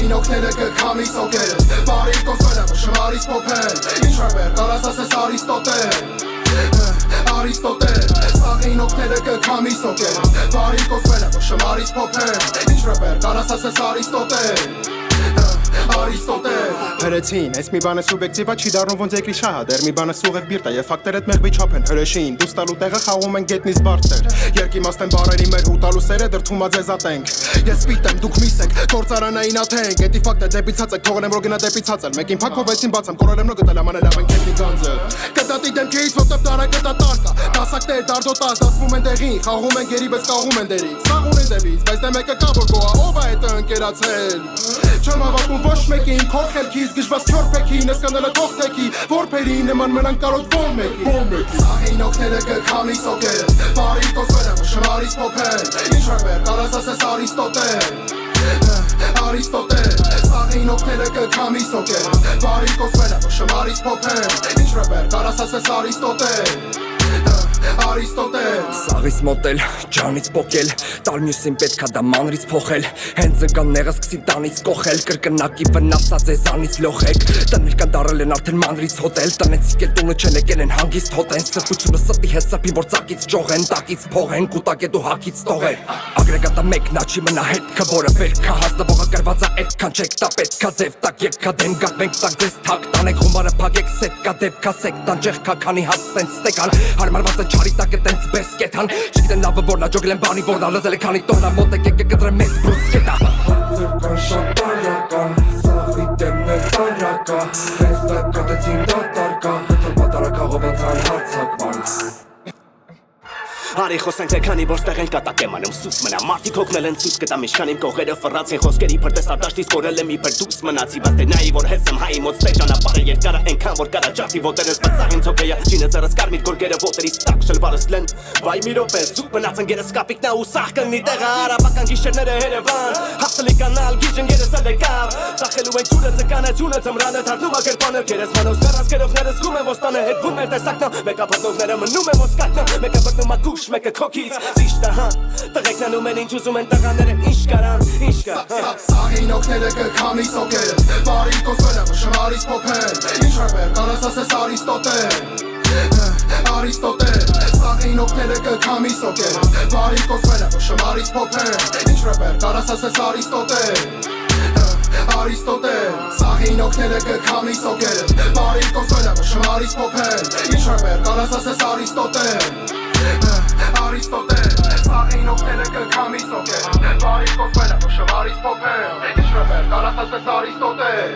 Սաղին օգները կքամի սոկերը Բարի կոսվերը շմարից պոպել Ինչ ռեպեր կարաս ասես Արիստոտել Սաղին օգները կքամի սոկերը Բարի կոսվերը շմարից պոպել Ինչ ռեպեր կարաս ասես Արիստոտել Հրեցին, այս մի բանը սուբյեկտիվա չի դառնում ոնց երկրի շահը Դեռ մի բանը սուղ եք բիրտա և ֆակտեր էտ մեղվի չապ են Հրեշին, դուս տալու տեղը խաղում են գետնից բարձր Երկիմաստ են բարերի մեր հուտալու սերը դրթումա ձեզ ատենք Ես պիտեմ, դուք միս եք, գործարանային ատենք Էտի ֆակտ է դեպի ցած եք, թողել եմ որ գնա դեպի ցածել Մեկին փակովեցին բացեմ, կորել եմ նո գտել ամանել ավեն կետնի գանձը Կտատի դեմքից, ոտև տարա կտա տարկա Դասակներ, դարդոտած, դասվում են տեղին Խաղում են գերի, բայց կաղում են դերից Սաղուն են դևից, բայց դե մեկը կա որ գոա, ով է էտը ընկերացել Չեմ հավատում ոչ մեկին, քոր խելքից գժված չոր պեքին Ես կանելը թող թեքի, որպերի նման մնան կարոտ ո մեկի Սաղին օգները կքամի սոկերը, բարի կոսվերը շմարից պոպել Ինչ ռեպեր, կարաս ասես Արիստոտել Սաղին օգները կքամի սոկերը, բարի կոսվերը շմարից պոպել Ինչ ռեպեր, կարաս ասես Արիստոտել Սաղից մոտել, ջանից պոկել Տալ մյուսին պետքա դա մանրից փոխել Հենց ընկան նեղը սկսին տանից կոխել Կրկնակի վնասած էզանից լոխեք Տներ կան դարել են արդեն մանրից հոտել Տնեցիկ էլ տունը չեն եկել են հանգիստ հոտեն Սրբությունը սրտի հետ սրբին որ ծակից ճողեն Տակից փողեն, կուտակ է դու հակից տողեն Ագրեգատա մեկնա չի մնա հետքը որը վերքա Հասնվողը կրվածա էտքան չեք տա պետքա ձև տակ եկքա դեմ գակ մենք տակ ձեզ թակ Տանեք խումարը պագեք սետքա դեպքա սեք տան ճեղքա քանի հատ տենց ստեկան Հարմարված են չարի տակ է տենց բես կետան Չգիտեն լավը որնա ջոգել են բանի որնա լզել է քանի տոնա մոտեք եք կտրեմ մեծ բրուսկետա Ձրկան շատ տարական, սաղվի դեմն է տարակա Հենց դա կատեցին դատարկա, հտլ պատարակաղով են ծան հարցակման Արի խոսենք թե քանի որ ստեղ են կատակ եմ անում սուս մնա Մարդիկ հոգնել են ցույց կտա միշքան իմ կողերը ֆռած են խոսքերի փրտես ադաշտից կորել եմ իբր դուս մնացի Բայց դե նայի որ հենց եմ հայի մոտ ստե ճանապարհը երկարը այնքան որ կարա ջարդի ոտերս բացահին ցոկեյա Չինը ծերս կարմիր գորգերը ոտերից տակ շլվարս լեն Վայ մի րոպե զուտ մնացն գերս կապիկնա ու սաղ կնի տեղը արաբական գիշերները Երևան Հասելի կանալ գիժն երես էլ եկավ Ծախելու են ջուրը ձկանացյունը ծմրանը թարնում ակերպանել Քերես մանոս նարած կերովները զգում են ոստանը հետվում էր տեսակնա Մեկը բռնողները մնում են ոսկատնա Մեկը բռնում ակուշ մեկը քոքից Զիշտա հա Տղեկ նանում են ինչ ուզում են տղաները Ինչ կարան, ինչ կա Սաղին օգները կքամի սոկերը Բարի կոսվերը շմարից պոպել Ինչ ռեպեր կարաս ասես Արիստոտել Սաղին օգները կքամի սոկերը Բարի կոսվերը շմարից պոպել Ինչ ռեպեր կարաս ասես Արիստոտել Սաղին օգները կքամի սոկերը Բարի կոսվերը շմարից պոպել Ինչ ռեպեր կարաս ասես Արիստոտել Սաղին օգները կքամի սոկերը Բարի կոսվերը շմարից պոպել Ինչ ռեպեր կարաս ասես Արիստոտել